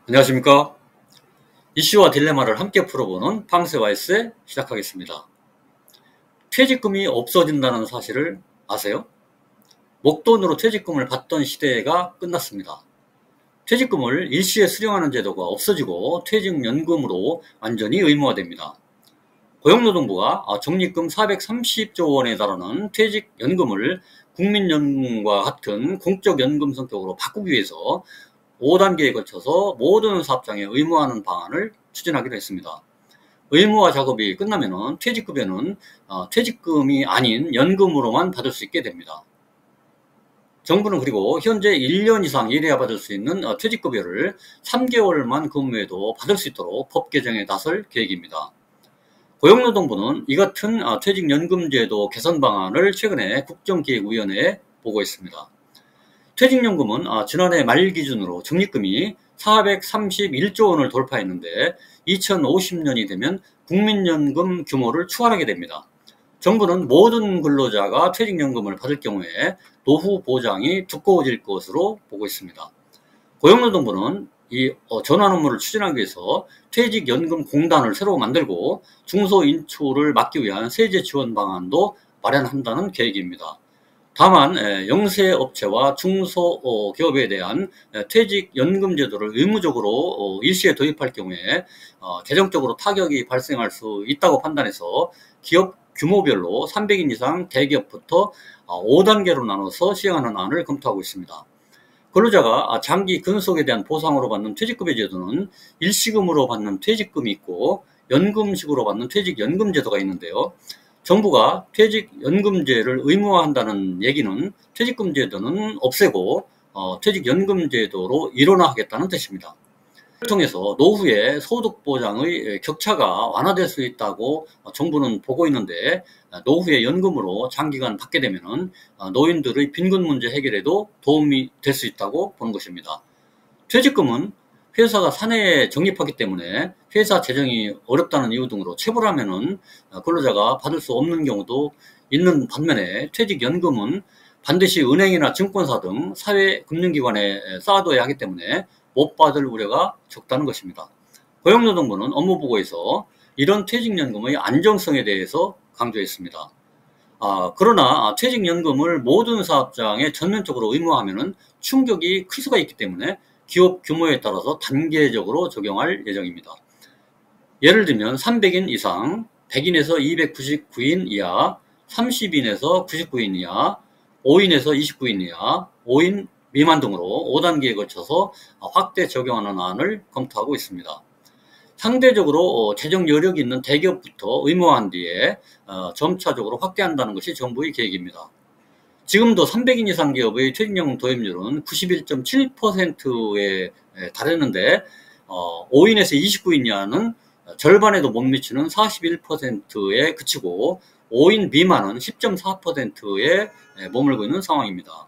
안녕하십니까. 이슈와 딜레마를 함께 풀어보는 팡스와이스에 시작하겠습니다. 퇴직금이 없어진다는 사실을 아세요? 목돈으로 퇴직금을 받던 시대가 끝났습니다. 퇴직금을 일시에 수령하는 제도가 없어지고 퇴직연금으로 완전히 의무화됩니다. 고용노동부가 적립금 430조 원에 달하는 퇴직연금을 국민연금과 같은 공적연금 성격으로 바꾸기 위해서 5단계에 거쳐서 모든 사업장에 의무화하는 방안을 추진하기로 했습니다. 의무화 작업이 끝나면 퇴직급여는 퇴직금이 아닌 연금으로만 받을 수 있게 됩니다. 정부는 그리고 현재 1년 이상 일해야 받을 수 있는 퇴직급여를 3개월만 근무해도 받을 수 있도록 법 개정에 나설 계획입니다. 고용노동부는 이 같은 퇴직연금제도 개선 방안을 최근에 국정기획위원회에 보고했습니다. 퇴직연금은 지난해 말 기준으로 적립금이 431조 원을 돌파했는데 2050년이 되면 국민연금 규모를 추월하게 됩니다. 정부는 모든 근로자가 퇴직연금을 받을 경우에 노후 보장이 두꺼워질 것으로 보고 있습니다. 고용노동부는 이 전환 업무를 추진하기 위해서 퇴직연금공단을 새로 만들고 중소인출을 막기 위한 세제 지원 방안도 마련한다는 계획입니다. 다만 영세업체와 중소기업에 대한 퇴직연금 제도를 의무적으로 일시에 도입할 경우에 재정적으로 타격이 발생할 수 있다고 판단해서 기업 규모별로 300인 이상 대기업부터 5단계로 나눠서 시행하는 안을 검토하고 있습니다. 근로자가 장기 근속에 대한 보상으로 받는 퇴직급여 제도는 일시금으로 받는 퇴직금이 있고 연금식으로 받는 퇴직연금 제도가 있는데요. 정부가 퇴직연금제를 의무화한다는 얘기는 퇴직금 제도는 없애고 퇴직연금 제도로 일원화하겠다는 뜻입니다. 이를 통해서 노후의 소득보장의 격차가 완화될 수 있다고 정부는 보고 있는데 노후의 연금으로 장기간 받게 되면 노인들의 빈곤 문제 해결에도 도움이 될 수 있다고 보는 것입니다. 퇴직금은 회사가 사내에 적립하기 때문에 회사 재정이 어렵다는 이유 등으로 체불 하면은 근로자가 받을 수 없는 경우도 있는 반면에 퇴직연금은 반드시 은행이나 증권사 등 사회금융기관에 쌓아둬야 하기 때문에 못 받을 우려가 적다는 것입니다. 고용노동부는 업무보고에서 이런 퇴직연금의 안정성에 대해서 강조했습니다. 그러나 퇴직연금을 모든 사업장에 전면적으로 의무화하면 충격이 클 수가 있기 때문에 기업 규모에 따라서 단계적으로 적용할 예정입니다. 예를 들면 300인 이상, 100인에서 299인 이하, 30인에서 99인 이하, 5인에서 29인 이하, 5인 미만 등으로 5단계에 거쳐서 확대 적용하는 안을 검토하고 있습니다. 상대적으로 재정 여력이 있는 대기업부터 의무화한 뒤에 점차적으로 확대한다는 것이 정부의 계획입니다. 지금도 300인 이상 기업의 퇴직연금 도입률은 91.7%에 달했는데 5인에서 29인 이하는 절반에도 못 미치는 41%에 그치고 5인 미만은 10.4%에 머물고 있는 상황입니다.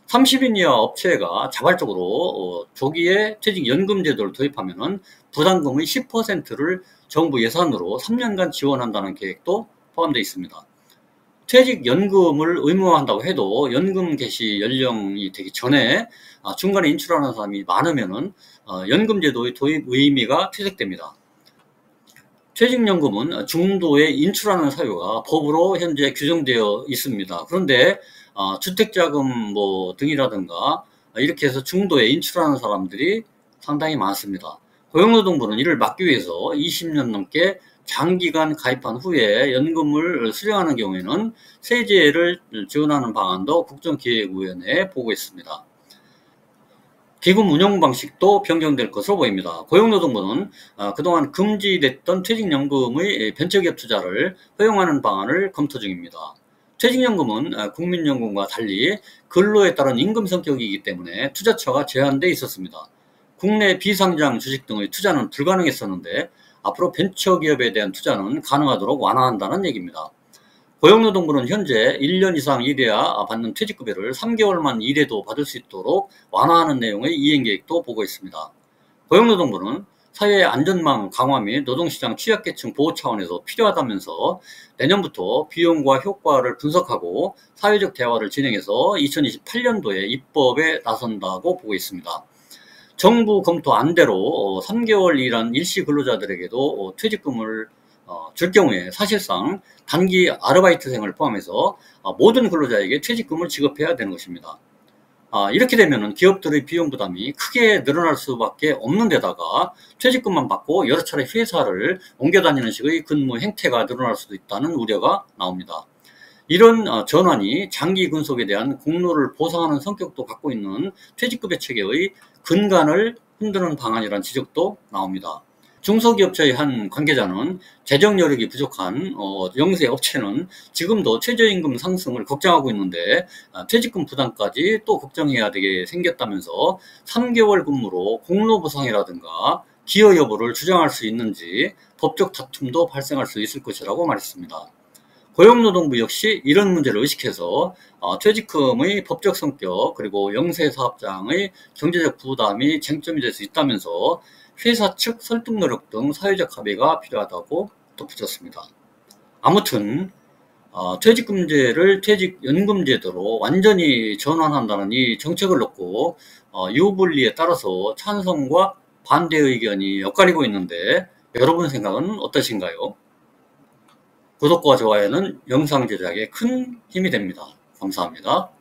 30인 이하 업체가 자발적으로 조기에 퇴직연금 제도를 도입하면 부담금의 10%를 정부 예산으로 3년간 지원한다는 계획도 포함되어 있습니다. 퇴직연금을 의무화한다고 해도 연금 개시 연령이 되기 전에 중간에 인출하는 사람이 많으면 연금제도의 도입 의미가 퇴색됩니다. 퇴직연금은 중도에 인출하는 사유가 법으로 현재 규정되어 있습니다. 그런데 주택자금 등이라든가 이렇게 해서 중도에 인출하는 사람들이 상당히 많습니다. 고용노동부는 이를 막기 위해서 20년 넘게 장기간 가입한 후에 연금을 수령하는 경우에는 세제를 지원하는 방안도 국정기획위원회에 보고했습니다. 기금 운영 방식도 변경될 것으로 보입니다. 고용노동부는 그동안 금지됐던 퇴직연금의 벤처기업 투자를 허용하는 방안을 검토 중입니다. 퇴직연금은 국민연금과 달리 근로에 따른 임금 성격이기 때문에 투자처가 제한돼 있었습니다. 국내 비상장 주식 등의 투자는 불가능했었는데 앞으로 벤처기업에 대한 투자는 가능하도록 완화한다는 얘기입니다. 고용노동부는 현재 1년 이상 일해야 받는 퇴직급여를 3개월만 일해도 받을 수 있도록 완화하는 내용의 이행계획도 보고했습니다. 고용노동부는 사회 안전망 강화 및 노동시장 취약계층 보호 차원에서 필요하다면서 내년부터 비용과 효과를 분석하고 사회적 대화를 진행해서 2028년도에 입법에 나선다고 보고 있습니다. 정부 검토 안대로 3개월 일한 일시 근로자들에게도 퇴직금을 줄 경우에 사실상 단기 아르바이트생을 포함해서 모든 근로자에게 퇴직금을 지급해야 되는 것입니다. 이렇게 되면 기업들의 비용 부담이 크게 늘어날 수밖에 없는 데다가 퇴직금만 받고 여러 차례 회사를 옮겨 다니는 식의 근무 행태가 늘어날 수도 있다는 우려가 나옵니다. 이런 전환이 장기 근속에 대한 공로를 보상하는 성격도 갖고 있는 퇴직급여 체계의 근간을 흔드는 방안이라는 지적도 나옵니다. 중소기업체의 한 관계자는 재정 여력이 부족한 영세 업체는 지금도 최저임금 상승을 걱정하고 있는데 퇴직금 부담까지 또 걱정해야 되게 생겼다면서 3개월 근무로 공로보상이라든가 기여 여부를 주장할 수 있는지 법적 다툼도 발생할 수 있을 것이라고 말했습니다. 고용노동부 역시 이런 문제를 의식해서 퇴직금의 법적 성격 그리고 영세사업장의 경제적 부담이 쟁점이 될 수 있다면서 회사 측 설득 노력 등 사회적 합의가 필요하다고 덧붙였습니다. 아무튼 퇴직금제를 퇴직연금제도로 완전히 전환한다는 이 정책을 놓고 유불리에 따라서 찬성과 반대 의견이 엇갈리고 있는데 여러분 생각은 어떠신가요? 구독과 좋아요는 영상 제작에 큰 힘이 됩니다. 감사합니다.